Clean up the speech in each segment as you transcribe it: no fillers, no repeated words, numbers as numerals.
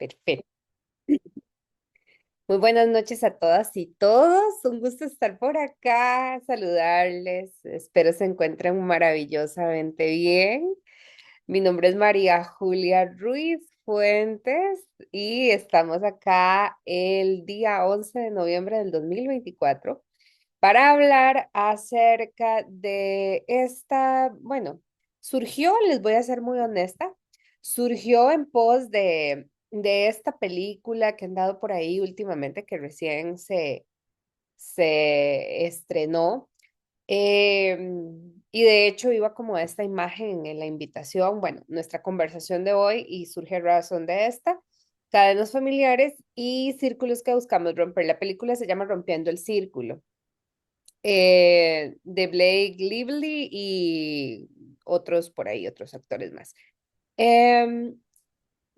Perfecto. Muy buenas noches a todas y todos. Un gusto estar por acá, saludarles. Espero se encuentren maravillosamente bien. Mi nombre es María Julia Ruiz Fuentes y estamos acá el día 11 de noviembre del 2024 para hablar acerca de bueno, surgió, les voy a ser muy honesta, surgió en pos de esta película que han dado por ahí últimamente, que recién se estrenó. Y de hecho iba como esta imagen en la invitación, bueno, nuestra conversación de hoy y surge a razón de esta. Cadenas familiares y círculos que buscamos romper. La película se llama Rompiendo el Círculo, de Blake Lively y otros por ahí, otros actores más. Em,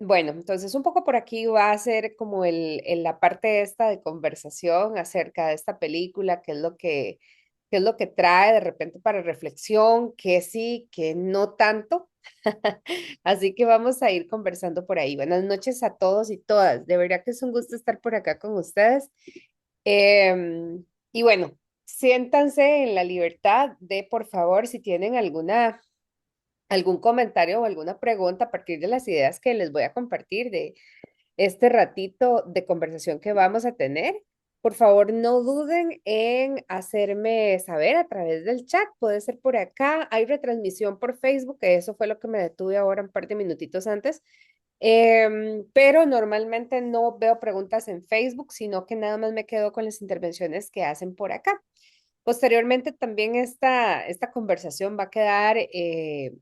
bueno, entonces un poco por aquí va a ser como la parte esta de conversación acerca de esta película, qué es lo que trae de repente para reflexión, que sí, que no tanto. Así que vamos a ir conversando por ahí. Buenas noches a todos y todas. De verdad que es un gusto estar por acá con ustedes. Y bueno, siéntanse en la libertad de, por favor, si tienen algún comentario o alguna pregunta a partir de las ideas que les voy a compartir de este ratito de conversación que vamos a tener, por favor, no duden en hacerme saber a través del chat. Puede ser por acá. Hay retransmisión por Facebook, que eso fue lo que me detuve ahora un par de minutitos antes. Pero normalmente no veo preguntas en Facebook, sino que nada más me quedo con las intervenciones que hacen por acá. Posteriormente también esta conversación va a quedar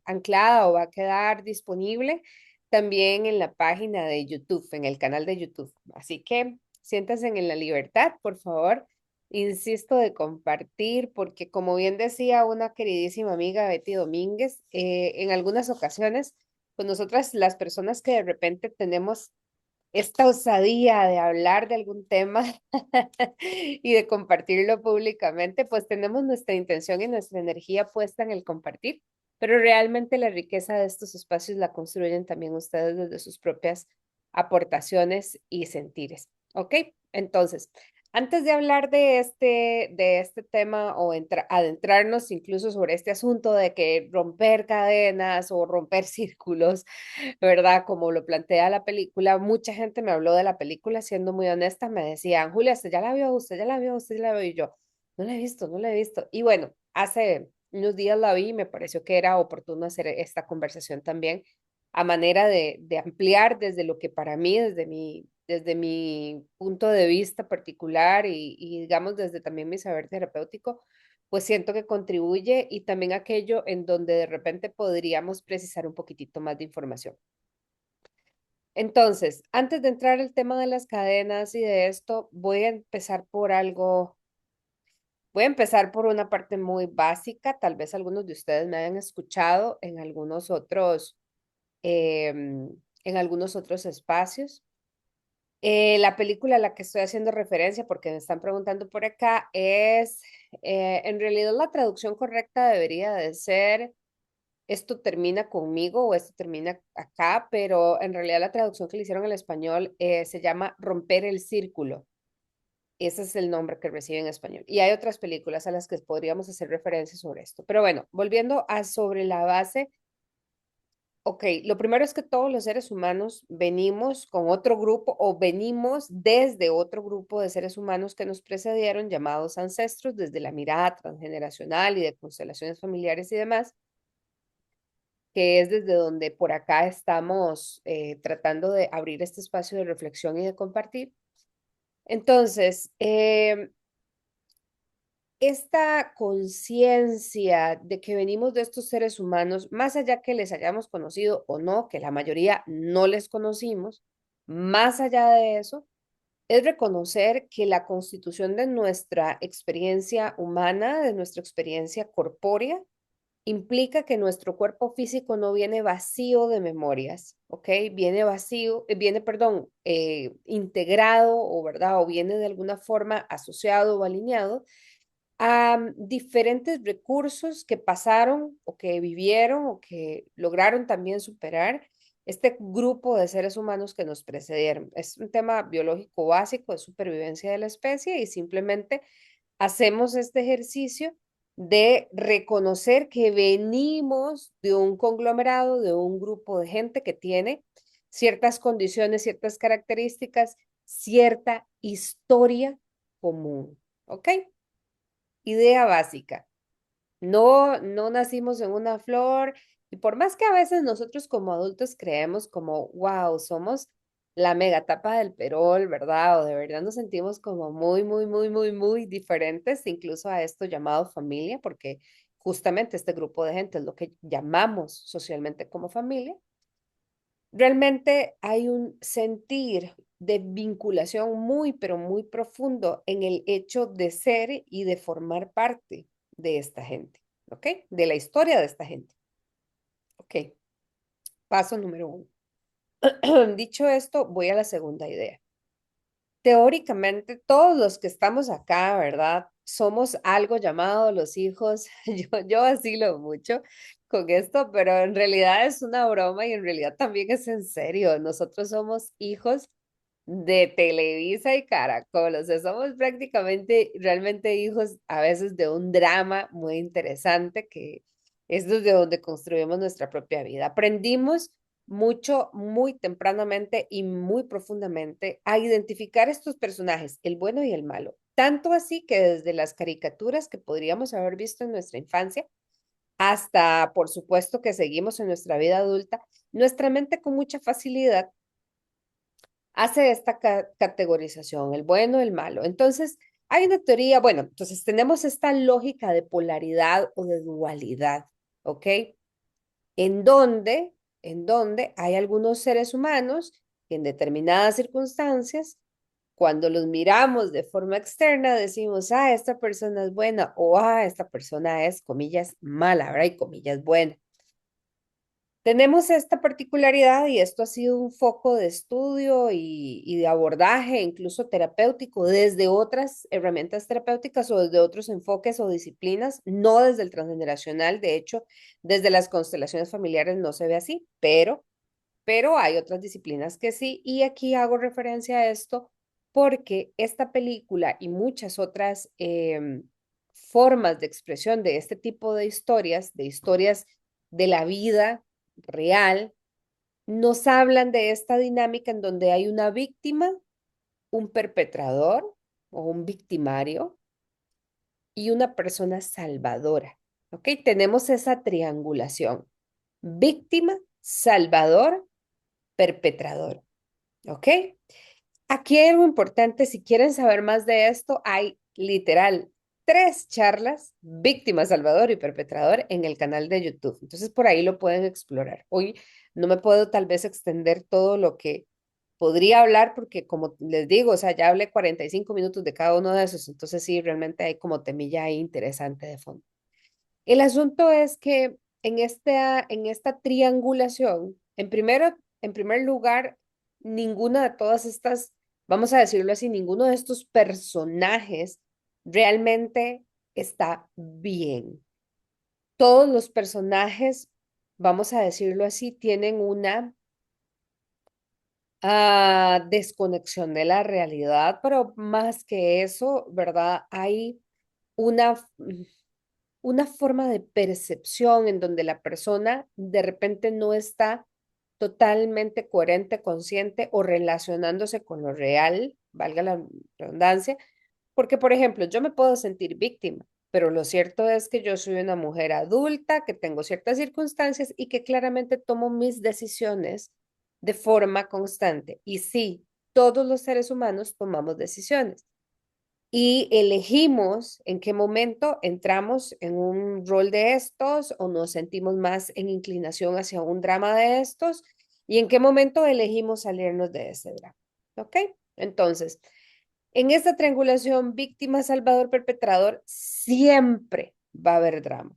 anclada o va a quedar disponible también en la página de YouTube, en el canal de YouTube. Así que siéntanse en la libertad, por favor. Insisto de compartir, porque como bien decía una queridísima amiga, Betty Domínguez, en algunas ocasiones, pues nosotras las personas que de repente tenemos esta osadía de hablar de algún tema y de compartirlo públicamente, pues tenemos nuestra intención y nuestra energía puesta en el compartir, pero realmente la riqueza de estos espacios la construyen también ustedes desde sus propias aportaciones y sentires. ¿Ok? Entonces, antes de hablar de este tema o adentrarnos incluso sobre este asunto de que romper cadenas o romper círculos, ¿verdad? Como lo plantea la película, mucha gente me habló de la película, siendo muy honesta, me decían, Julia, usted ya la vio, usted ya la vio, usted ya la vio, y yo, no la he visto, no la he visto. Y bueno, hace unos días la vi y me pareció que era oportuno hacer esta conversación también a manera de ampliar desde lo que para mí, desde mi punto de vista particular y digamos desde también mi saber terapéutico, pues siento que contribuye y también aquello en donde de repente podríamos precisar un poquitito más de información. Entonces, antes de entrar al tema de las cadenas y de esto, voy a empezar por una parte muy básica, tal vez algunos de ustedes me hayan escuchado en algunos otros espacios. La película a la que estoy haciendo referencia, porque me están preguntando por acá, en realidad la traducción correcta debería de ser esto termina conmigo o esto termina acá, pero en realidad la traducción que le hicieron al español se llama Romper el Círculo. Ese es el nombre que recibe en español. Y hay otras películas a las que podríamos hacer referencia sobre esto. Pero bueno, volviendo a sobre la base, ok, lo primero es que todos los seres humanos venimos con otro grupo o venimos desde otro grupo de seres humanos que nos precedieron, llamados ancestros, desde la mirada transgeneracional y de constelaciones familiares y demás, que es desde donde por acá estamos tratando de abrir este espacio de reflexión y de compartir. Entonces, esta conciencia de que venimos de estos seres humanos, más allá que les hayamos conocido o no, que la mayoría no les conocimos, más allá de eso, es reconocer que la constitución de nuestra experiencia humana, de nuestra experiencia corpórea, implica que nuestro cuerpo físico no viene vacío de memorias, ¿ok? Viene vacío, perdón, integrado o, ¿verdad? O viene de alguna forma asociado o alineado a diferentes recursos que pasaron o que vivieron o que lograron también superar este grupo de seres humanos que nos precedieron. Es un tema biológico básico de supervivencia de la especie y simplemente hacemos este ejercicio de reconocer que venimos de un conglomerado, de un grupo de gente que tiene ciertas condiciones, ciertas características, cierta historia común. ¿Ok? Idea básica. No nacimos en una flor y por más que a veces nosotros como adultos creemos como, wow, somos la mega tapa del perol, ¿verdad? O de verdad nos sentimos como muy diferentes, incluso a esto llamado familia, porque justamente este grupo de gente es lo que llamamos socialmente como familia. Realmente hay un sentir de vinculación muy, pero muy profundo en el hecho de ser y de formar parte de esta gente, ¿ok? De la historia de esta gente. Ok, paso número uno. Dicho esto, voy a la segunda idea. Teóricamente, todos los que estamos acá, ¿verdad? Somos algo llamado los hijos. Yo vacilo mucho con esto, pero en realidad es una broma y en realidad también es en serio. Nosotros somos hijos de Televisa y Caracol, o sea, somos prácticamente realmente hijos a veces de un drama muy interesante que es desde donde construimos nuestra propia vida. Aprendimos mucho, muy tempranamente y muy profundamente a identificar estos personajes, el bueno y el malo. Tanto así que desde las caricaturas que podríamos haber visto en nuestra infancia hasta, por supuesto, que seguimos en nuestra vida adulta, nuestra mente con mucha facilidad hace esta categorización, el bueno, el malo. Entonces, hay una teoría, bueno, entonces tenemos esta lógica de polaridad o de dualidad, ¿ok? En donde, en donde hay algunos seres humanos que en determinadas circunstancias, cuando los miramos de forma externa, decimos, ah, esta persona es buena o ah, esta persona es, comillas, mala, ¿verdad? Y comillas, buena. Tenemos esta particularidad y esto ha sido un foco de estudio y de abordaje, incluso terapéutico, desde otras herramientas terapéuticas o desde otros enfoques o disciplinas, no desde el transgeneracional. De hecho, desde las constelaciones familiares no se ve así, pero hay otras disciplinas que sí. Y aquí hago referencia a esto porque esta película y muchas otras formas de expresión de este tipo de historias de la vida real, nos hablan de esta dinámica en donde hay una víctima, un perpetrador o un victimario y una persona salvadora. ¿Ok? Tenemos esa triangulación. Víctima, salvador, perpetrador. ¿Ok? Aquí hay algo importante, si quieren saber más de esto, hay literal 3 charlas, víctima, salvador y perpetrador, en el canal de YouTube. Entonces por ahí lo pueden explorar. Hoy no me puedo tal vez extender todo lo que podría hablar porque como les digo, o sea, ya hablé 45 minutos de cada uno de esos, entonces sí, realmente hay como temilla ahí interesante de fondo. El asunto es que en esta triangulación, en primer lugar, ninguna de todas estas, vamos a decirlo así, ninguno de estos personajes realmente está bien. Todos los personajes, vamos a decirlo así, tienen una desconexión de la realidad, pero más que eso, ¿verdad? Hay una una forma de percepción en donde la persona de repente no está totalmente coherente, consciente o relacionándose con lo real, valga la redundancia, porque, por ejemplo, yo me puedo sentir víctima, pero lo cierto es que yo soy una mujer adulta, que tengo ciertas circunstancias y que claramente tomo mis decisiones de forma constante. Y sí, todos los seres humanos tomamos decisiones y elegimos en qué momento entramos en un rol de estos o nos sentimos más en inclinación hacia un drama de estos y en qué momento elegimos salirnos de ese drama. ¿Ok? Entonces, en esta triangulación víctima, salvador, perpetrador, siempre va a haber drama.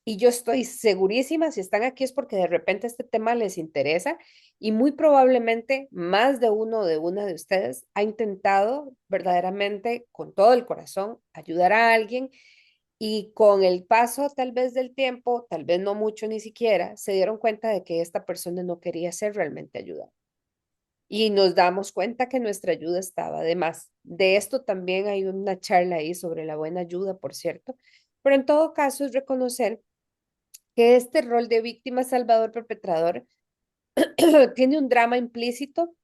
Y yo estoy segurísima, si están aquí es porque de repente este tema les interesa y muy probablemente más de uno o de una de ustedes ha intentado verdaderamente con todo el corazón ayudar a alguien Y con el paso tal vez del tiempo, tal vez no mucho ni siquiera, se dieron cuenta de que esta persona no quería ser realmente ayudada. Y nos damos cuenta que nuestra ayuda estaba de más. De esto también hay una charla ahí sobre la buena ayuda, por cierto. Pero en todo caso es reconocer que este rol de víctima, salvador, perpetrador tiene un drama implícito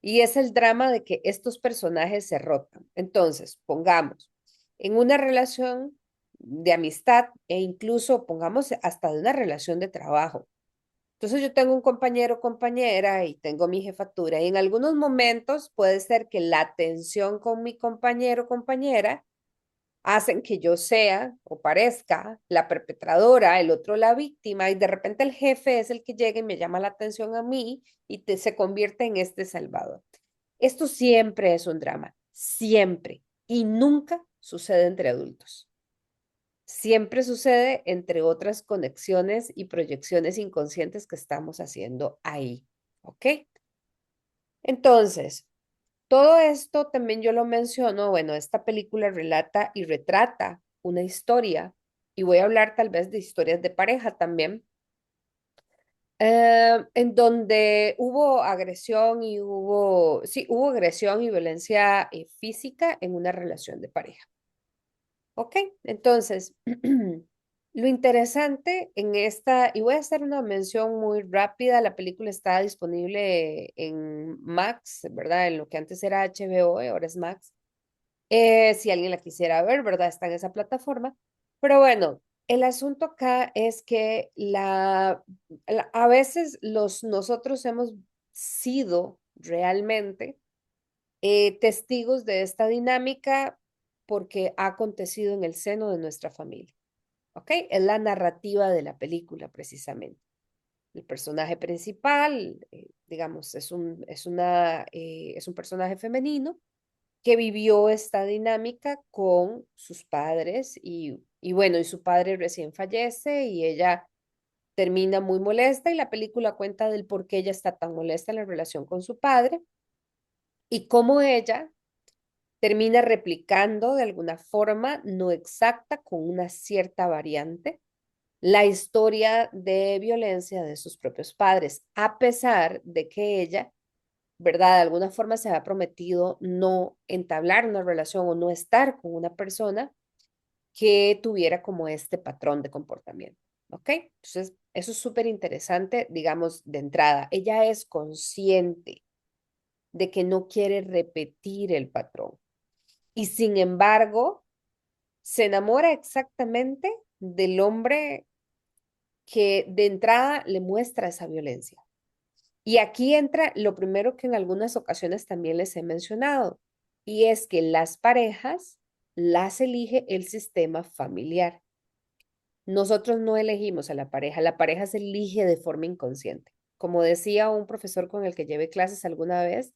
y es el drama de que estos personajes se rotan. Entonces, pongamos en una relación de amistad e incluso pongamos hasta de una relación de trabajo. Entonces yo tengo un compañero o compañera y tengo mi jefatura y en algunos momentos puede ser que la tensión con mi compañero o compañera hacen que yo sea o parezca la perpetradora, el otro la víctima, y de repente el jefe es el que llega y me llama la atención a mí y se convierte en este salvador. Esto siempre es un drama, siempre, y nunca sucede entre adultos. Siempre sucede entre otras conexiones y proyecciones inconscientes que estamos haciendo ahí, ¿ok? Entonces, todo esto también yo lo menciono, bueno, esta película relata y retrata una historia, y voy a hablar tal vez de historias de pareja también, en donde hubo agresión y sí, hubo agresión y violencia física en una relación de pareja. Ok, entonces, lo interesante en esta, y voy a hacer una mención muy rápida, la película está disponible en Max, ¿verdad? En lo que antes era HBO, ahora es Max. Si alguien la quisiera ver, ¿verdad? Está en esa plataforma. Pero bueno, el asunto acá es que a veces nosotros hemos sido realmente testigos de esta dinámica porque ha acontecido en el seno de nuestra familia. ¿Ok? Es la narrativa de la película, precisamente. El personaje principal, digamos, es un personaje femenino que vivió esta dinámica con sus padres y bueno, y su padre recién fallece y ella termina muy molesta y la película cuenta del por qué ella está tan molesta en la relación con su padre y cómo ella termina replicando de alguna forma no exacta, con una cierta variante, la historia de violencia de sus propios padres, a pesar de que ella, ¿verdad? De alguna forma se ha prometido no entablar una relación o no estar con una persona que tuviera como este patrón de comportamiento, ¿ok? Entonces, eso es súper interesante, digamos, de entrada. Ella es consciente de que no quiere repetir el patrón y sin embargo se enamora exactamente del hombre que de entrada le muestra esa violencia. Y aquí entra lo primero que en algunas ocasiones también les he mencionado, y es que las parejas las elige el sistema familiar. Nosotros no elegimos a la pareja se elige de forma inconsciente. Como decía un profesor con el que llevé clases alguna vez,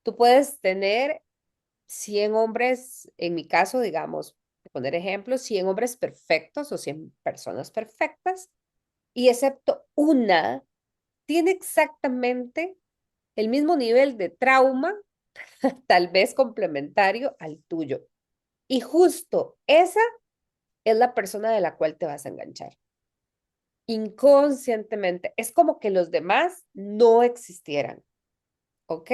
tú puedes tener 100 hombres, en mi caso, digamos, poner ejemplos, 100 hombres perfectos o 100 personas perfectas, y excepto una tiene exactamente el mismo nivel de trauma, tal vez complementario al tuyo. Y justo esa es la persona de la cual te vas a enganchar. Inconscientemente. Es como que los demás no existieran. ¿Ok?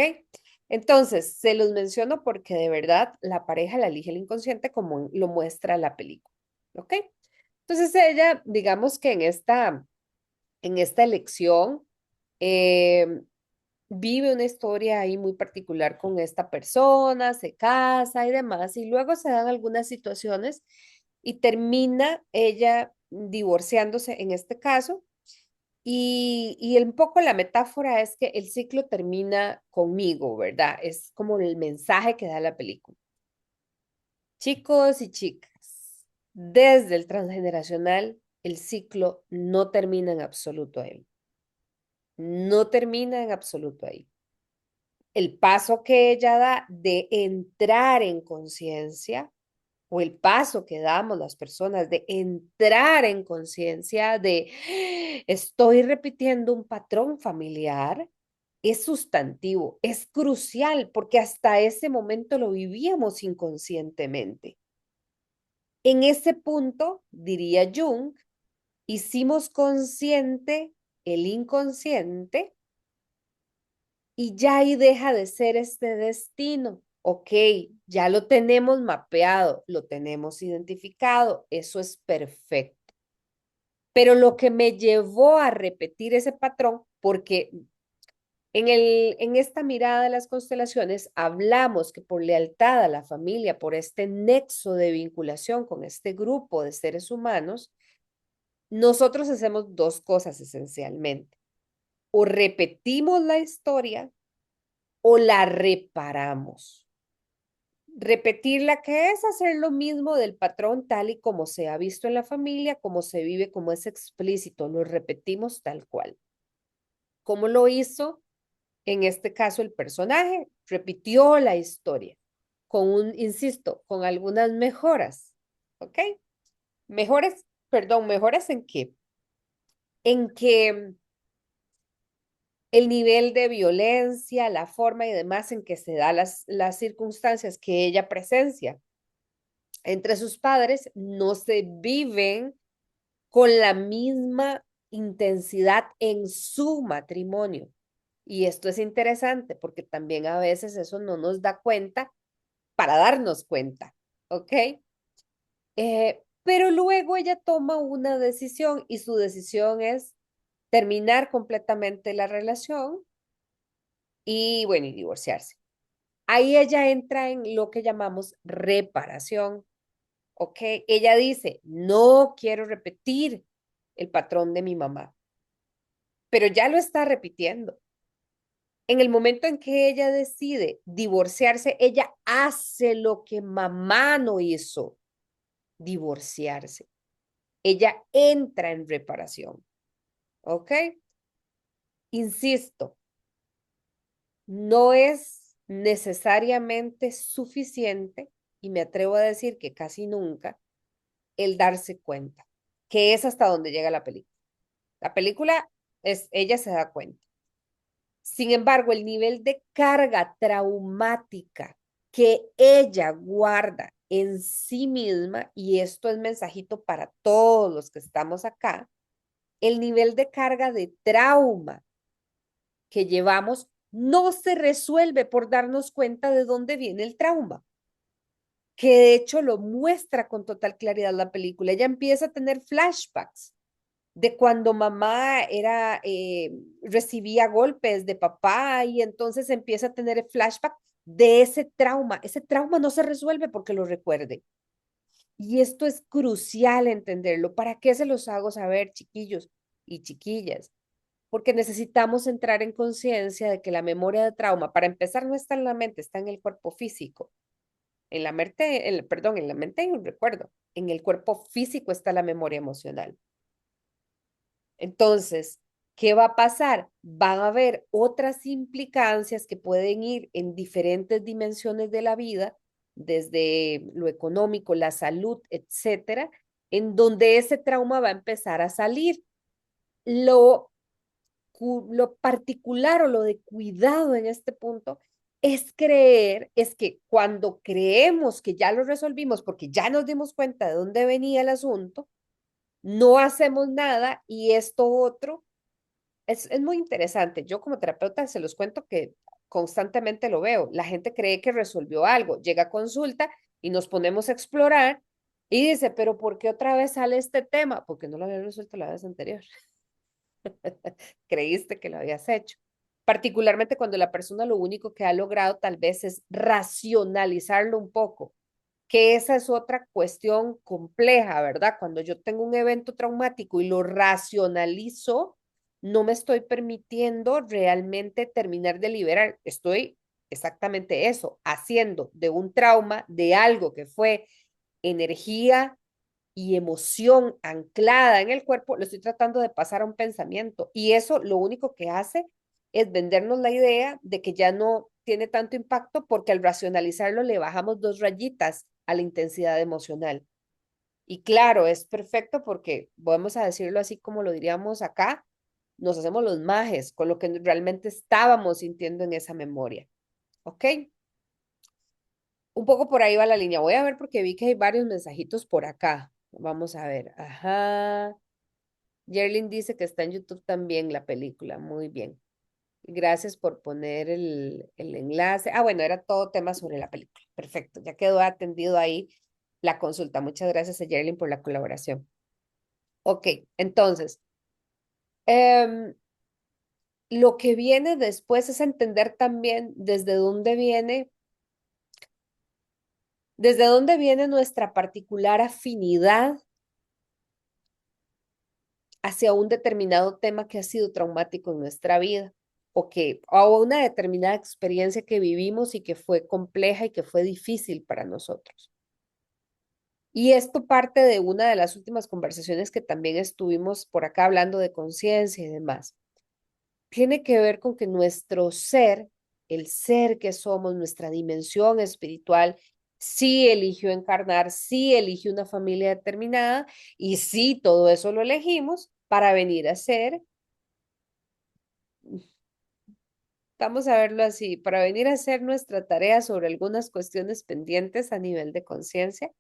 Entonces, se los menciono porque de verdad la pareja la elige el inconsciente como lo muestra la película. ¿Ok? Entonces ella, digamos que en esta elección, eh, vive una historia ahí muy particular con esta persona, se casa y demás, y luego se dan algunas situaciones y termina ella divorciándose en este caso. Y un poco la metáfora es que el ciclo termina conmigo, ¿verdad? Es como el mensaje que da la película. Chicos y chicas, desde el transgeneracional, el ciclo no termina en absoluto ahí. No termina en absoluto ahí. El paso que ella da de entrar en conciencia o el paso que damos las personas de entrar en conciencia de estoy repitiendo un patrón familiar, es sustantivo, es crucial porque hasta ese momento lo vivíamos inconscientemente. En ese punto, diría Jung, hicimos consciente el inconsciente y ya ahí deja de ser este destino. Ok, ya lo tenemos mapeado, lo tenemos identificado, eso es perfecto. Pero lo que me llevó a repetir ese patrón, porque en esta mirada de las constelaciones hablamos que por lealtad a la familia, por este nexo de vinculación con este grupo de seres humanos, nosotros hacemos dos cosas esencialmente. O repetimos la historia o la reparamos. Repetirla, que es hacer lo mismo del patrón tal y como se ha visto en la familia, como se vive, como es explícito, lo repetimos tal cual. ¿Cómo lo hizo? En este caso, el personaje repitió la historia insisto, con algunas mejoras, ¿ok? Mejoras, perdón, mejoras en qué? En que el nivel de violencia, la forma y demás en que se da las circunstancias que ella presencia entre sus padres no se viven con la misma intensidad en su matrimonio. Y esto es interesante porque también a veces eso no nos da cuenta para darnos cuenta, ¿ok? Pero luego ella toma una decisión y su decisión es terminar completamente la relación y, bueno, y divorciarse. Ahí ella entra en lo que llamamos reparación, ¿ok? Ella dice, no quiero repetir el patrón de mi mamá, pero ya lo está repitiendo. En el momento en que ella decide divorciarse, ella hace lo que mamá no hizo, divorciarse. Ella entra en reparación, ¿ok? Insisto, no es necesariamente suficiente, y me atrevo a decir que casi nunca, el darse cuenta, que es hasta donde llega la película. La película es, ella se da cuenta. Sin embargo, el nivel de carga traumática que ella guarda en sí misma, y esto es mensajito para todos los que estamos acá, el nivel de carga de trauma que llevamos no se resuelve por darnos cuenta de dónde viene el trauma, que de hecho lo muestra con total claridad la película. Ella empieza a tener flashbacks de cuando mamá recibía golpes de papá y entonces empieza a tener flashback de ese trauma. Ese trauma no se resuelve porque lo recuerde. Y esto es crucial entenderlo. ¿Para qué se los hago saber, chiquillos y chiquillas? Porque necesitamos entrar en conciencia de que la memoria de trauma, para empezar, no está en la mente, está en el cuerpo físico. En la mente, perdón, en la mente hay un recuerdo. En el cuerpo físico está la memoria emocional. Entonces, ¿qué va a pasar? Van a haber otras implicancias que pueden ir en diferentes dimensiones de la vida, desde lo económico, la salud, etcétera, en donde ese trauma va a empezar a salir. Lo, lo particular o lo de cuidado en este punto es que cuando creemos que ya lo resolvimos porque ya nos dimos cuenta de dónde venía el asunto, no hacemos nada y esto otro es muy interesante. Yo como terapeuta se los cuento que constantemente lo veo. La gente cree que resolvió algo, llega a consulta y nos ponemos a explorar y dice, pero ¿por qué otra vez sale este tema? Porque no lo había resuelto la vez anterior. Creíste que lo habías hecho. Particularmente cuando la persona lo único que ha logrado tal vez es racionalizarlo un poco, que esa es otra cuestión compleja, ¿verdad? Cuando yo tengo un evento traumático y lo racionalizo, no me estoy permitiendo realmente terminar de liberar. Estoy exactamente eso, haciendo de un trauma, de algo que fue energía y emoción anclada en el cuerpo, lo estoy tratando de pasar a un pensamiento. Y eso lo único que hace es vendernos la idea de que ya no tiene tanto impacto porque al racionalizarlo le bajamos dos rayitas a la intensidad emocional. Y claro, es perfecto porque, vamos a decirlo así como lo diríamos acá, nos hacemos los majes con lo que realmente estábamos sintiendo en esa memoria. ¿Ok? un poco por ahí va la línea. Voy a ver porque vi que hay varios mensajitos por acá. Vamos a ver. Ajá. Yerlin dice que está en YouTube también la película. Muy bien. Gracias por poner el enlace. Ah, bueno, era todo tema sobre la película. Perfecto. Ya quedó atendido ahí la consulta. Muchas gracias a Yerlin por la colaboración. Ok, entonces, em, lo que viene después es entender también desde dónde viene nuestra particular afinidad hacia un determinado tema que ha sido traumático en nuestra vida o una determinada experiencia que vivimos y que fue compleja y que fue difícil para nosotros. Y esto parte de una de las últimas conversaciones que también estuvimos por acá hablando de conciencia y demás. Tiene que ver con que nuestro ser, el ser que somos, nuestra dimensión espiritual, sí eligió encarnar, sí eligió una familia determinada y sí todo eso lo elegimos para venir a ser, vamos a verlo así, para venir a hacer nuestra tarea sobre algunas cuestiones pendientes a nivel de conciencia,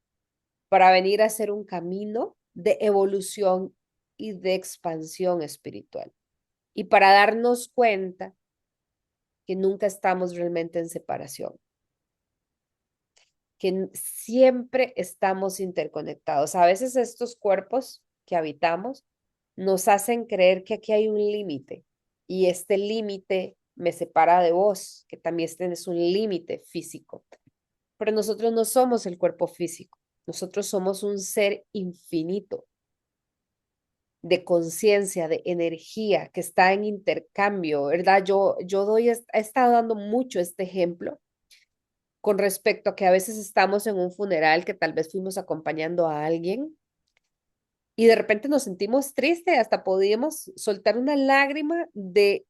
para venir a hacer un camino de evolución y de expansión espiritual. Y para darnos cuenta que nunca estamos realmente en separación, que siempre estamos interconectados. A veces estos cuerpos que habitamos nos hacen creer que aquí hay un límite y este límite me separa de vos, que también tienes un límite físico. Pero nosotros no somos el cuerpo físico, nosotros somos un ser infinito de conciencia, de energía que está en intercambio, ¿verdad? He estado dando mucho este ejemplo con respecto a que a veces estamos en un funeral que tal vez fuimos acompañando a alguien y de repente nos sentimos tristes, hasta podíamos soltar una lágrima de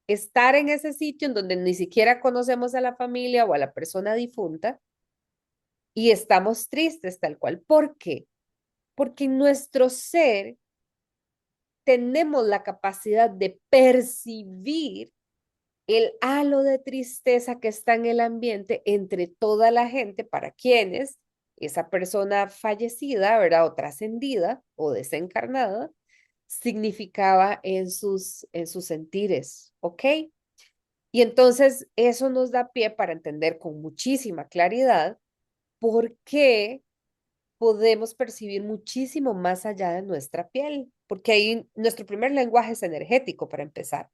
estar en ese sitio en donde ni siquiera conocemos a la familia o a la persona difunta y estamos tristes tal cual. ¿Por qué? Porque en nuestro ser tenemos la capacidad de percibir el halo de tristeza que está en el ambiente entre toda la gente para quienes esa persona fallecida, ¿verdad? O trascendida o desencarnada, significaba en sus sentires, ¿ok? Y entonces eso nos da pie para entender con muchísima claridad por qué podemos percibir muchísimo más allá de nuestra piel, porque ahí nuestro primer lenguaje es energético para empezar.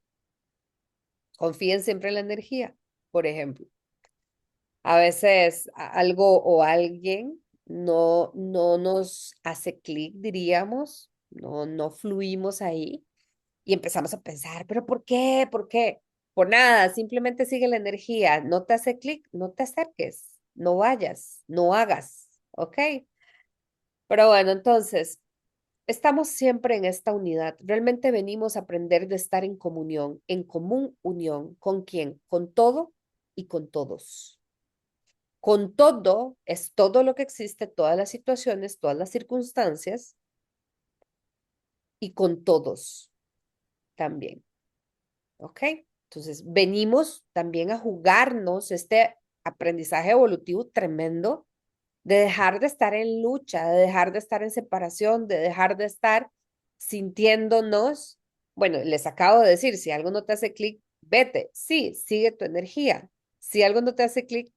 Confíen siempre en la energía, por ejemplo. A veces algo o alguien no nos hace clic, diríamos, no fluimos ahí y empezamos a pensar, pero ¿por qué? ¿Por qué? Por nada, simplemente sigue la energía, no te hace clic, no te acerques, no vayas, no hagas, ¿ok? Pero bueno, entonces, estamos siempre en esta unidad. Realmente venimos a aprender de estar en comunión, en común unión. ¿Con quién? Con todo y con todos. Con todo es todo lo que existe, todas las situaciones, todas las circunstancias y con todos también. ¿Ok? Entonces, venimos también a jugarnos este aprendizaje evolutivo tremendo de dejar de estar en lucha, de dejar de estar en separación, de dejar de estar sintiéndonos, bueno, les acabo de decir, si algo no te hace clic, vete, sí, sigue tu energía. Si algo no te hace clic,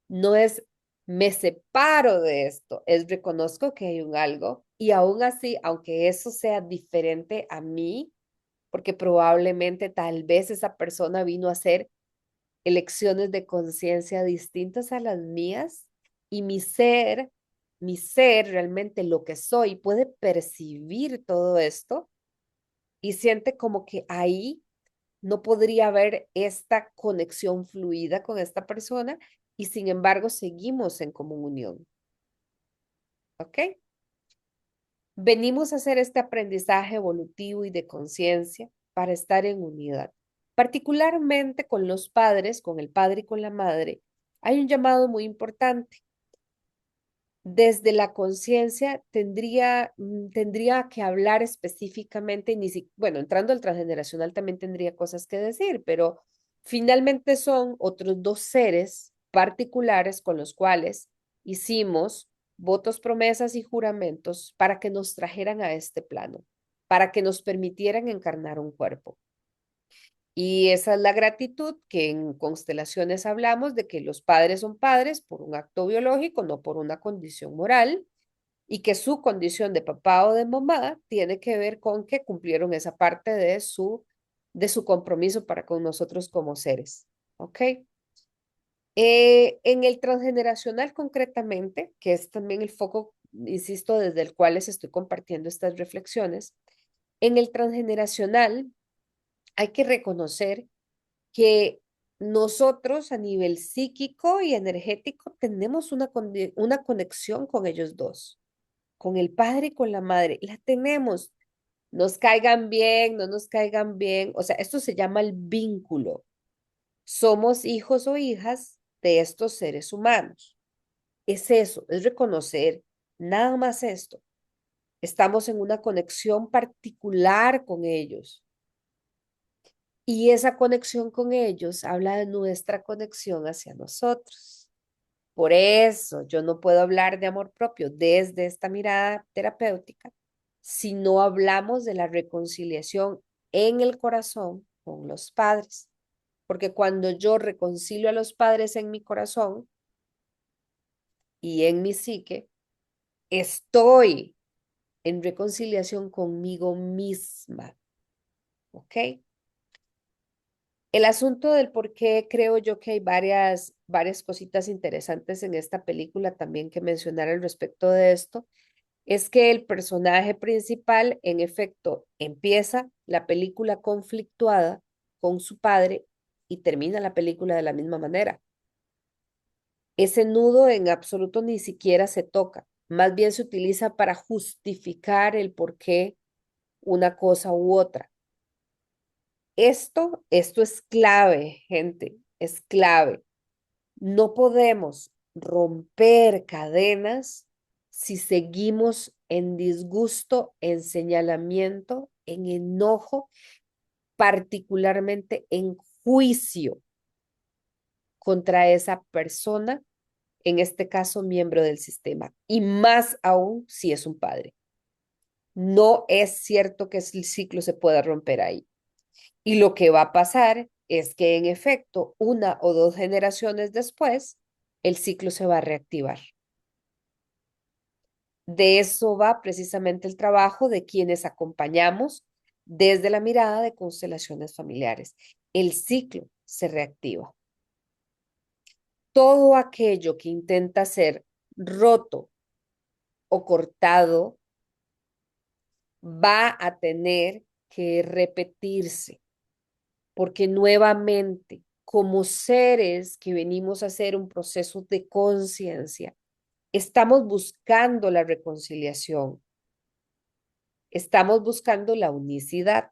no es me separo de esto, es reconozco que hay un algo y aún así, aunque eso sea diferente a mí, porque probablemente tal vez esa persona vino a hacer elecciones de conciencia distintas a las mías y mi ser realmente lo que soy puede percibir todo esto y siente como que ahí no podría haber esta conexión fluida con esta persona y sin embargo seguimos en común unión, ¿ok? Venimos a hacer este aprendizaje evolutivo y de conciencia para estar en unidad. Particularmente con los padres, con el padre y con la madre, hay un llamado muy importante. Desde la conciencia tendría que hablar específicamente, bueno, entrando al transgeneracional también tendría cosas que decir, pero finalmente son otros dos seres particulares con los cuales hicimos votos, promesas y juramentos para que nos trajeran a este plano, para que nos permitieran encarnar un cuerpo. Y esa es la gratitud que en constelaciones hablamos de que los padres son padres por un acto biológico, no por una condición moral, y que su condición de papá o de mamá tiene que ver con que cumplieron esa parte de su compromiso para con nosotros como seres. ¿Ok? En el transgeneracional concretamente, que es también el foco, insisto, desde el cual les estoy compartiendo estas reflexiones, en el transgeneracional hay que reconocer que nosotros a nivel psíquico y energético tenemos una conexión con ellos dos, con el padre y con la madre. La tenemos, nos caigan bien, no nos caigan bien. O sea, esto se llama el vínculo. Somos hijos o hijas de estos seres humanos. Es eso, es reconocer nada más esto. Estamos en una conexión particular con ellos. Y esa conexión con ellos habla de nuestra conexión hacia nosotros. Por eso yo no puedo hablar de amor propio desde esta mirada terapéutica si no hablamos de la reconciliación en el corazón con los padres. Porque cuando yo reconcilio a los padres en mi corazón y en mi psique, estoy en reconciliación conmigo misma. ¿Ok? El asunto del por qué creo yo que hay varias cositas interesantes en esta película también que mencionar al respecto de esto, es que el personaje principal, en efecto, empieza la película conflictuada con su padre y termina la película de la misma manera. Ese nudo en absoluto ni siquiera se toca, más bien se utiliza para justificar el por qué una cosa u otra. Esto es clave, gente, es clave. No podemos romper cadenas si seguimos en disgusto, en señalamiento, en enojo, particularmente en juicio contra esa persona, en este caso miembro del sistema, y más aún si es un padre. No es cierto que el ciclo se pueda romper ahí. Y lo que va a pasar es que en efecto, una o dos generaciones después, el ciclo se va a reactivar. De eso va precisamente el trabajo de quienes acompañamos desde la mirada de constelaciones familiares. El ciclo se reactiva. Todo aquello que intenta ser roto o cortado va a tener que repetirse, porque nuevamente, como seres que venimos a hacer un proceso de conciencia, estamos buscando la reconciliación, estamos buscando la unicidad.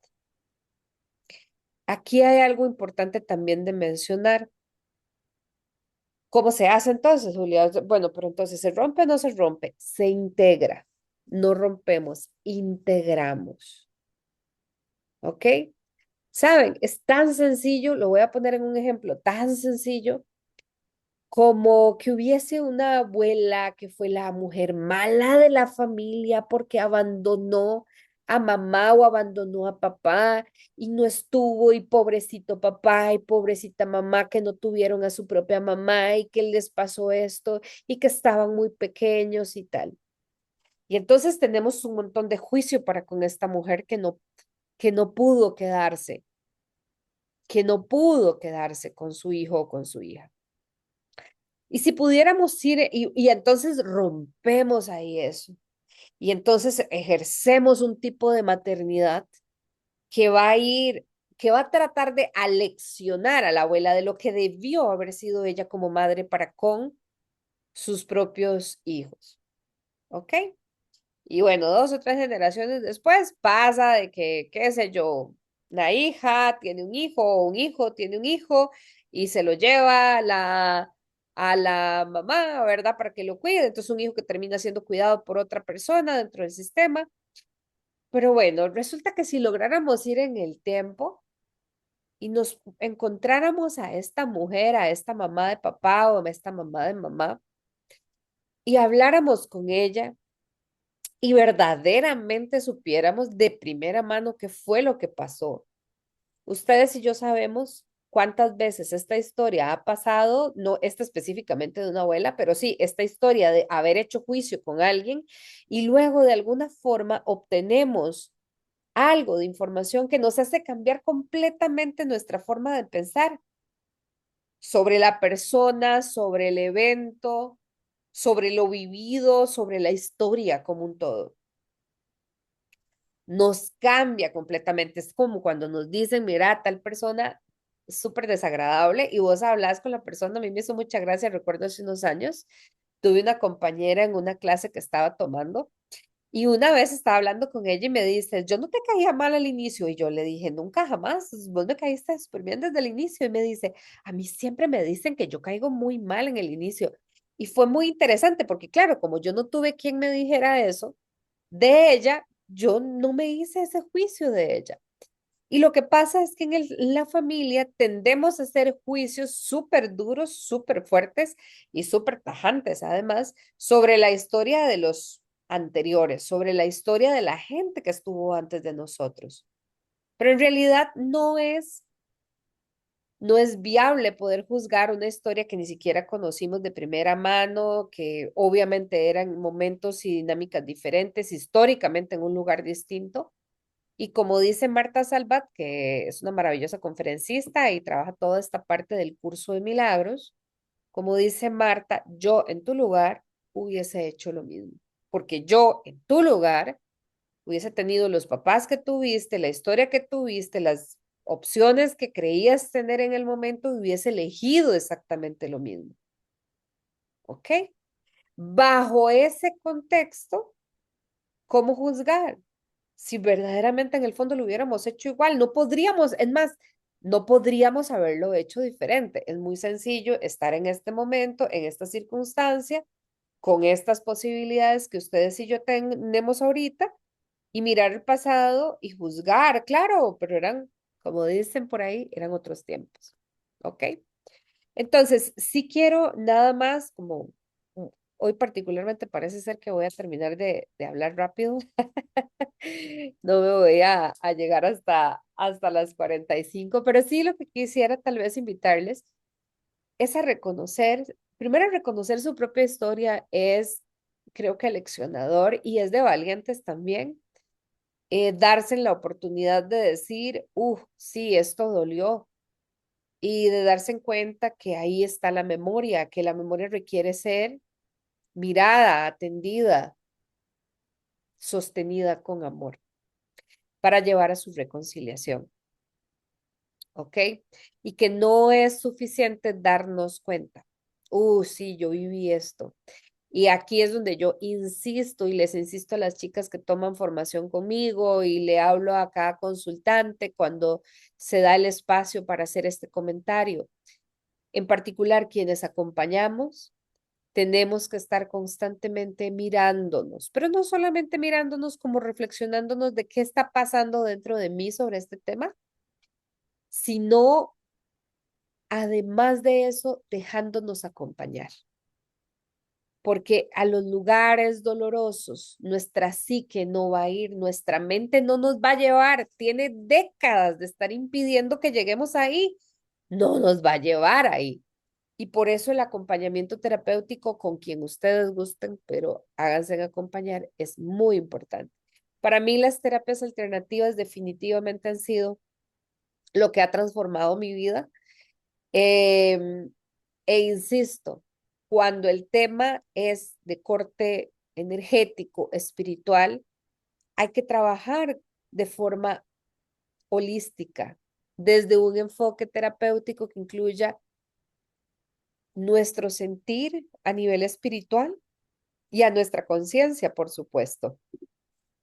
Aquí hay algo importante también de mencionar. ¿Cómo se hace entonces, Julia? Bueno, pero entonces, ¿se rompe o no se rompe? Se integra. No rompemos, integramos. ¿Ok? ¿Saben? Es tan sencillo, lo voy a poner en un ejemplo, tan sencillo como que hubiese una abuela que fue la mujer mala de la familia porque abandonó a mamá o abandonó a papá y no estuvo y pobrecito papá y pobrecita mamá que no tuvieron a su propia mamá y que les pasó esto y que estaban muy pequeños y tal. Y entonces tenemos un montón de juicio para con esta mujer que no pudo quedarse, que no pudo quedarse con su hijo o con su hija. Y si pudiéramos ir, y entonces rompemos ahí eso, y entonces ejercemos un tipo de maternidad que va a ir, que va a tratar de aleccionar a la abuela de lo que debió haber sido ella como madre para con sus propios hijos. ¿Ok? Y bueno, dos o tres generaciones después pasa de que, qué sé yo, la hija tiene un hijo o un hijo tiene un hijo y se lo lleva a la mamá, ¿verdad? Para que lo cuide. Entonces un hijo que termina siendo cuidado por otra persona dentro del sistema. Pero bueno, resulta que si lográramos ir en el tiempo y nos encontráramos a esta mujer, a esta mamá de papá o a esta mamá de mamá, y habláramos con ella y verdaderamente supiéramos de primera mano qué fue lo que pasó. Ustedes y yo sabemos cuántas veces esta historia ha pasado, no esta específicamente de una abuela, pero sí esta historia de haber hecho juicio con alguien y luego de alguna forma obtenemos algo de información que nos hace cambiar completamente nuestra forma de pensar sobre la persona, sobre el evento, sobre lo vivido, sobre la historia como un todo. Nos cambia completamente. Es como cuando nos dicen, mira, tal persona es súper desagradable y vos hablas con la persona. A mí me hizo mucha gracia, recuerdo hace unos años, tuve una compañera en una clase que estaba tomando y una vez estaba hablando con ella y me dice, yo no te caía mal al inicio. Y yo le dije, nunca jamás, vos me caíste súper bien desde el inicio. Y me dice, a mí siempre me dicen que yo caigo muy mal en el inicio. Y fue muy interesante porque, claro, como yo no tuve quien me dijera eso de ella, yo no me hice ese juicio de ella. Y lo que pasa es que en la familia tendemos a hacer juicios súper duros, súper fuertes y súper tajantes, además, sobre la historia de los anteriores, sobre la historia de la gente que estuvo antes de nosotros. Pero en realidad no es viable poder juzgar una historia que ni siquiera conocimos de primera mano, que obviamente eran momentos y dinámicas diferentes, históricamente en un lugar distinto. Y como dice Marta Salvat, que es una maravillosa conferencista y trabaja toda esta parte del curso de milagros, como dice Marta, yo en tu lugar hubiese hecho lo mismo, porque yo en tu lugar hubiese tenido los papás que tuviste, la historia que tuviste, las opciones que creías tener en el momento, hubiese elegido exactamente lo mismo. ¿Ok? Bajo ese contexto, ¿cómo juzgar? Si verdaderamente en el fondo lo hubiéramos hecho igual, no podríamos, es más, no podríamos haberlo hecho diferente. Es muy sencillo estar en este momento, en esta circunstancia, con estas posibilidades que ustedes y yo tenemos ahorita y mirar el pasado y juzgar, claro, pero eran, como dicen por ahí, eran otros tiempos. ¿Ok? Entonces, sí quiero nada más, como hoy particularmente parece ser que voy a terminar de hablar rápido. No me voy a llegar hasta las 45, pero sí lo que quisiera tal vez invitarles es a reconocer, primero reconocer su propia historia es, creo que leccionador y es de valientes también, darse la oportunidad de decir, sí, esto dolió, y de darse en cuenta que ahí está la memoria, que la memoria requiere ser mirada, atendida, sostenida con amor para llevar a su reconciliación. ¿Ok? Y que no es suficiente darnos cuenta. Sí, yo viví esto. Y aquí es donde yo insisto y les insisto a las chicas que toman formación conmigo y le hablo a cada consultante cuando se da el espacio para hacer este comentario. En particular, quienes acompañamos, tenemos que estar constantemente mirándonos, pero no solamente mirándonos como reflexionándonos de qué está pasando dentro de mí sobre este tema, sino además de eso, dejándonos acompañar. Porque a los lugares dolorosos nuestra psique no va a ir, nuestra mente no nos va a llevar, tiene décadas de estar impidiendo que lleguemos ahí, no nos va a llevar ahí. Y por eso el acompañamiento terapéutico con quien ustedes gusten, pero háganse acompañar, es muy importante. Para mí las terapias alternativas definitivamente han sido lo que ha transformado mi vida. Eh, insisto, cuando el tema es de corte energético, espiritual, hay que trabajar de forma holística, desde un enfoque terapéutico que incluya nuestro sentir a nivel espiritual y a nuestra conciencia, por supuesto.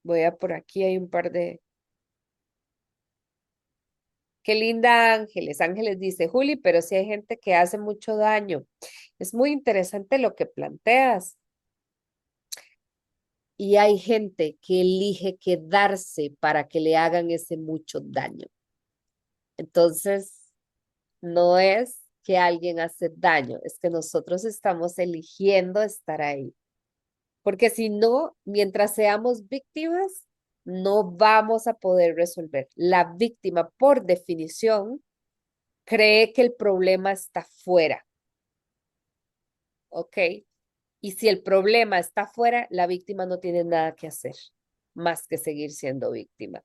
Voy a por aquí, hay un par de... Qué linda Ángeles. Ángeles dice, Juli, pero si hay gente que hace mucho daño. Es muy interesante lo que planteas. Y hay gente que elige quedarse para que le hagan ese mucho daño. Entonces, No es que alguien hace daño, es que nosotros estamos eligiendo estar ahí. Porque si no, mientras seamos víctimas, no vamos a poder resolver. La víctima, por definición, cree que el problema está fuera, ¿ok? Y si el problema está fuera, la víctima no tiene nada que hacer más que seguir siendo víctima.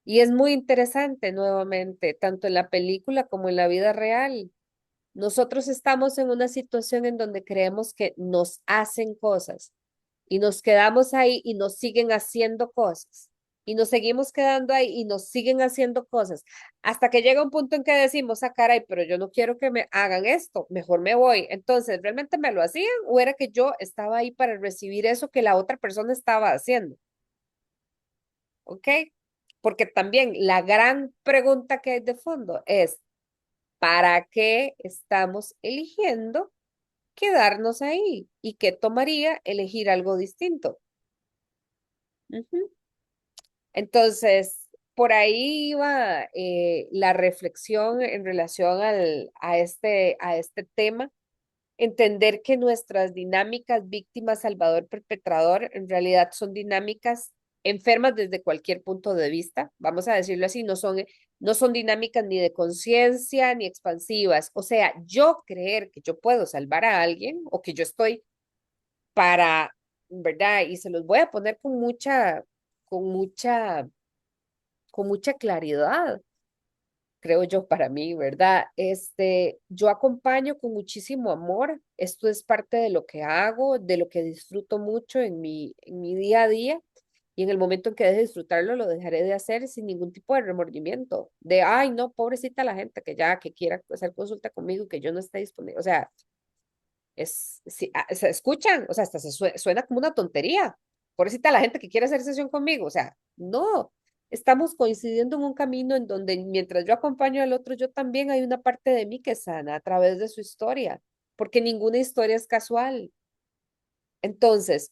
Y es muy interesante nuevamente, tanto en la película como en la vida real. Nosotros estamos en una situación en donde creemos que nos hacen cosas y nos quedamos ahí y nos siguen haciendo cosas y nos seguimos quedando ahí y nos siguen haciendo cosas hasta que llega un punto en que decimos, ah, caray, pero yo no quiero que me hagan esto, mejor me voy. Entonces, ¿realmente me lo hacían o era que yo estaba ahí para recibir eso que la otra persona estaba haciendo? ¿Ok? Porque también la gran pregunta que hay de fondo es, ¿para qué estamos eligiendo quedarnos ahí? ¿Y qué tomaría elegir algo distinto? Ujú. Entonces, por ahí iba la reflexión en relación a este tema. Entender que nuestras dinámicas víctima, salvador, perpetrador, en realidad son dinámicas enfermas desde cualquier punto de vista, vamos a decirlo así, no son dinámicas ni de conciencia ni expansivas. O sea, yo creer que yo puedo salvar a alguien o que yo estoy para, ¿verdad? Y se los voy a poner con mucha, con mucha claridad, creo yo, para mí, ¿verdad? Yo acompaño con muchísimo amor. Esto es parte de lo que hago, de lo que disfruto mucho en mi día a día. Y en el momento en que deje de disfrutarlo, lo dejaré de hacer sin ningún tipo de remordimiento. De, ay, no, pobrecita la gente que ya, que quiera hacer consulta conmigo, que yo no esté disponible. O sea, sí, se escuchan, o sea, hasta suena como una tontería. Pobrecita la gente que quiere hacer sesión conmigo, o sea, no, estamos coincidiendo en un camino en donde mientras yo acompaño al otro, yo también hay una parte de mí que sana a través de su historia, porque ninguna historia es casual. Entonces,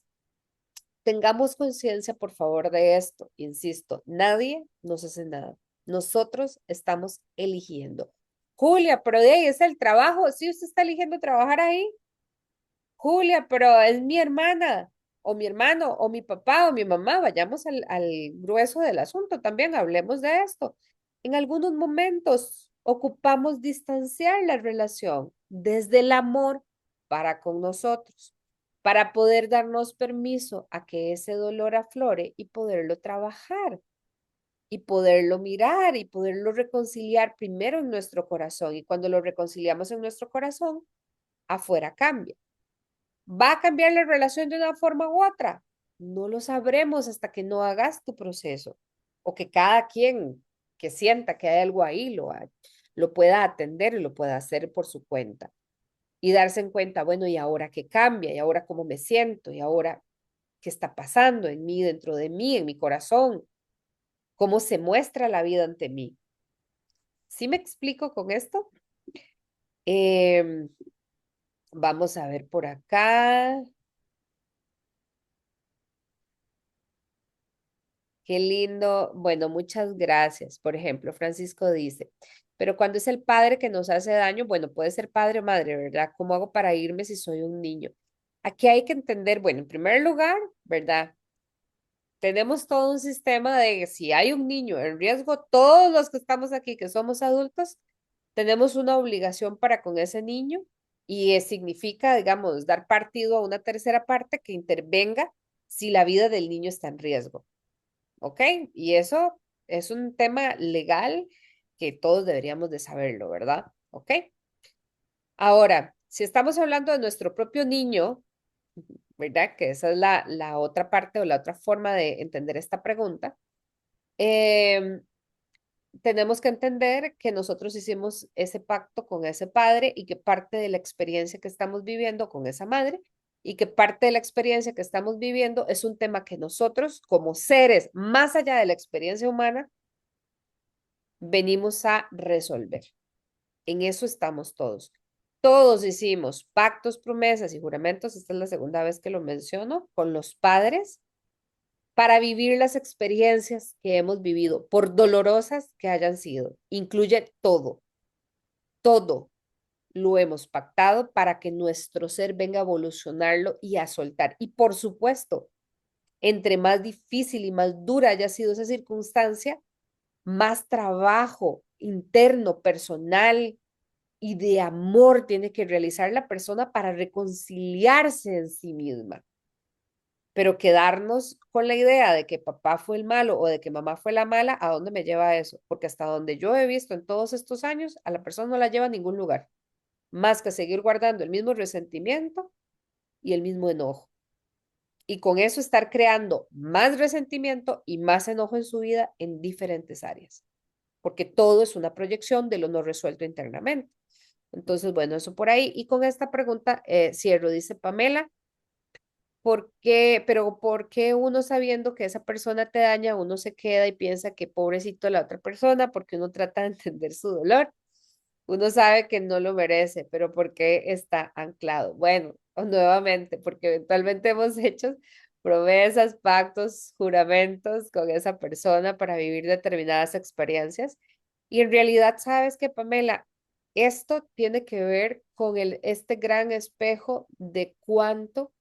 tengamos conciencia, por favor, de esto. Insisto, nadie nos hace nada. Nosotros estamos eligiendo. Julia, pero de ahí es el trabajo. Sí, usted está eligiendo trabajar ahí. Julia, pero es mi hermana, o mi hermano, o mi papá, o mi mamá. Vayamos al grueso del asunto también, hablemos de esto. En algunos momentos ocupamos distanciar la relación desde el amor para con nosotros, para poder darnos permiso a que ese dolor aflore y poderlo trabajar y poderlo mirar y poderlo reconciliar primero en nuestro corazón. Y cuando lo reconciliamos en nuestro corazón, afuera cambia. ¿Va a cambiar la relación de una forma u otra? No lo sabremos hasta que no hagas tu proceso o que cada quien que sienta que hay algo ahí lo pueda atender y lo pueda hacer por su cuenta y darse en cuenta, bueno, ¿y ahora qué cambia? ¿Y ahora cómo me siento? ¿Y ahora qué está pasando en mí, dentro de mí, en mi corazón? ¿Cómo se muestra la vida ante mí? ¿Sí me explico con esto? Em, Vamos a ver por acá. Qué lindo. Bueno, muchas gracias. Por ejemplo, Francisco dice, pero cuando es el padre que nos hace daño, bueno, puede ser padre o madre, ¿verdad? ¿Cómo hago para irme si soy un niño? Aquí hay que entender, bueno, en primer lugar, ¿verdad? Tenemos todo un sistema de si hay un niño en riesgo, todos los que estamos aquí, que somos adultos, tenemos una obligación para con ese niño y significa, digamos, dar partido a una tercera parte que intervenga si la vida del niño está en riesgo. ¿Ok? Y eso es un tema legal que todos deberíamos de saberlo, ¿verdad? ¿Ok? Ahora, si estamos hablando de nuestro propio niño, ¿verdad? Que esa es la otra parte o la otra forma de entender esta pregunta. em, Tenemos que entender que nosotros hicimos ese pacto con ese padre y que parte de la experiencia que estamos viviendo con esa madre y que parte de la experiencia que estamos viviendo es un tema que nosotros como seres más allá de la experiencia humana venimos a resolver. En eso estamos todos. Todos hicimos pactos, promesas y juramentos, esta es la segunda vez que lo menciono, con los padres para vivir las experiencias que hemos vivido, por dolorosas que hayan sido. Incluye todo. todo lo hemos pactado para que nuestro ser venga a evolucionarlo y a soltar. Y por supuesto, entre más difícil y más dura haya sido esa circunstancia, más trabajo interno, personal y de amor tiene que realizar la persona para reconciliarse en sí misma. Pero quedarnos con la idea de que papá fue el malo o de que mamá fue la mala, ¿a dónde me lleva eso? Porque hasta donde yo he visto en todos estos años, a la persona no la lleva a ningún lugar, más que seguir guardando el mismo resentimiento y el mismo enojo. Y con eso estar creando más resentimiento y más enojo en su vida en diferentes áreas, porque todo es una proyección de lo no resuelto internamente. Entonces, bueno, eso por ahí. Y con esta pregunta cierro, dice Pamela. ¿Por qué? Pero ¿por qué uno sabiendo que esa persona te daña, uno se queda y piensa que pobrecito la otra persona, porque uno trata de entender su dolor? Uno sabe que no lo merece, pero ¿por qué está anclado? Bueno, o nuevamente, porque eventualmente hemos hecho promesas, pactos, juramentos con esa persona para vivir determinadas experiencias. Y en realidad, ¿sabes qué, Pamela? Esto tiene que ver con este gran espejo de cuánto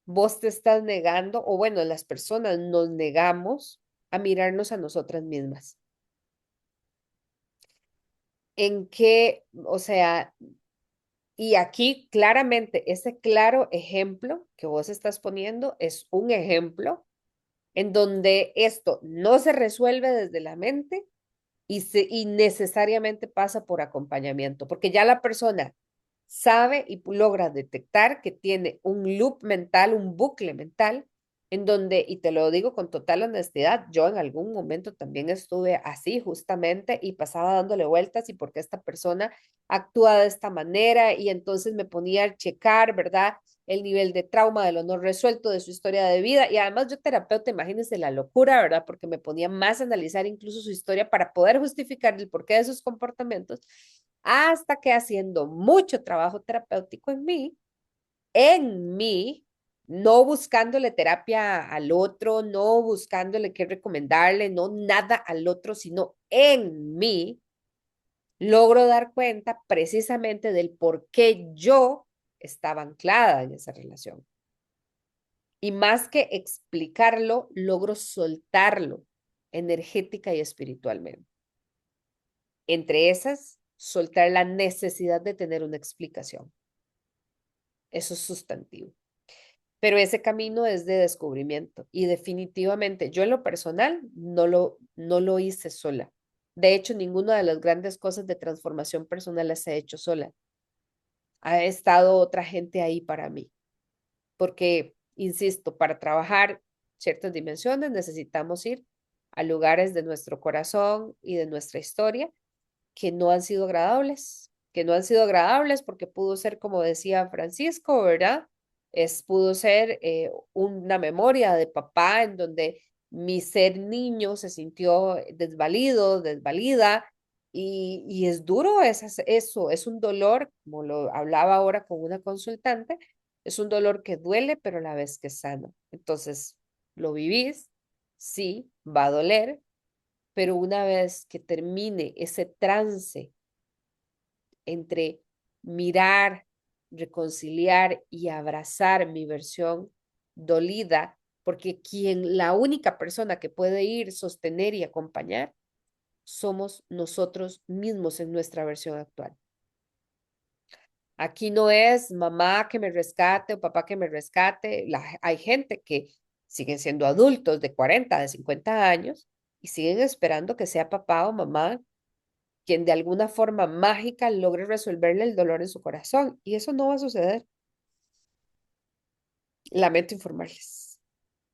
vos te estás negando, o bueno, las personas nos negamos a mirarnos a nosotras mismas. En qué, o sea, y aquí claramente ese claro ejemplo que vos estás poniendo es un ejemplo en donde esto no se resuelve desde la mente y necesariamente pasa por acompañamiento, porque ya la persona sabe y logra detectar que tiene un loop mental, un bucle mental, en donde, y te lo digo con total honestidad, yo en algún momento también estuve así justamente y pasaba dándole vueltas y por qué esta persona actúa de esta manera y entonces me ponía a checar, ¿verdad? El nivel de trauma, de lo no resuelto, de su historia de vida. Y además yo terapeuta, imagínense la locura, ¿verdad? Porque me ponía más a analizar incluso su historia para poder justificar el porqué de sus comportamientos, hasta que haciendo mucho trabajo terapéutico en mí, no buscándole terapia al otro, no buscándole qué recomendarle, no nada al otro, sino en mí, logro dar cuenta precisamente del por qué yo estaba anclada en esa relación. Y más que explicarlo, logro soltarlo energética y espiritualmente. Entre esas, soltar la necesidad de tener una explicación. Eso es sustantivo. Pero ese camino es de descubrimiento y definitivamente yo en lo personal no lo hice sola. De hecho, ninguna de las grandes cosas de transformación personal las he hecho sola. Ha estado otra gente ahí para mí, porque, insisto, para trabajar ciertas dimensiones necesitamos ir a lugares de nuestro corazón y de nuestra historia que no han sido agradables, que no han sido agradables porque pudo ser, como decía Francisco, ¿verdad? Pudo ser una memoria de papá en donde mi ser niño se sintió desvalido, desvalida, y es duro eso, es un dolor, como lo hablaba ahora con una consultante, es un dolor que duele, pero a la vez que es sano. Entonces, lo vivís, sí, va a doler, pero una vez que termine ese trance entre mirar, reconciliar y abrazar mi versión dolida, porque la única persona que puede ir, sostener y acompañar somos nosotros mismos en nuestra versión actual. Aquí no es mamá que me rescate o papá que me rescate. Hay gente que siguen siendo adultos de 40, de 50 años y siguen esperando que sea papá o mamá quien de alguna forma mágica logre resolverle el dolor en su corazón. Y eso no va a suceder. Lamento informarles,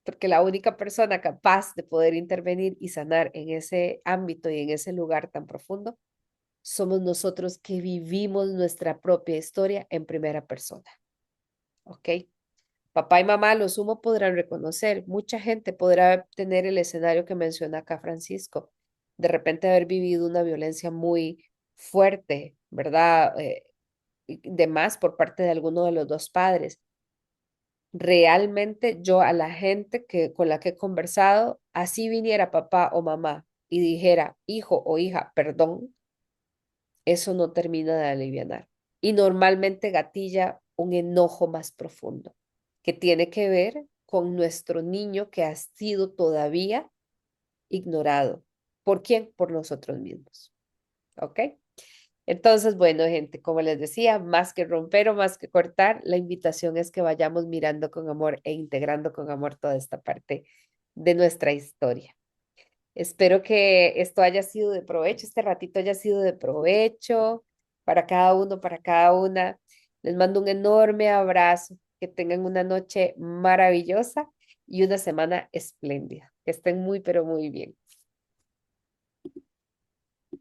porque la única persona capaz de poder intervenir y sanar en ese ámbito y en ese lugar tan profundo somos nosotros que vivimos nuestra propia historia en primera persona. ¿Ok? Papá y mamá, lo sumo, podrán reconocer. Mucha gente podrá tener el escenario que menciona acá Francisco. De repente haber vivido una violencia muy fuerte, ¿verdad? De más por parte de alguno de los dos padres. Realmente yo a la gente con la que he conversado, así viniera papá o mamá y dijera, hijo o hija, perdón, eso no termina de alivianar. Y normalmente gatilla un enojo más profundo, que tiene que ver con nuestro niño que ha sido todavía ignorado. ¿Por quién? Por nosotros mismos. ¿Ok? Entonces, bueno, gente, como les decía, más que romper o más que cortar, la invitación es que vayamos mirando con amor e integrando con amor toda esta parte de nuestra historia. Espero que esto haya sido de provecho, este ratito haya sido de provecho para cada uno, para cada una. Les mando un enorme abrazo, que tengan una noche maravillosa y una semana espléndida. Que estén muy, pero muy bien.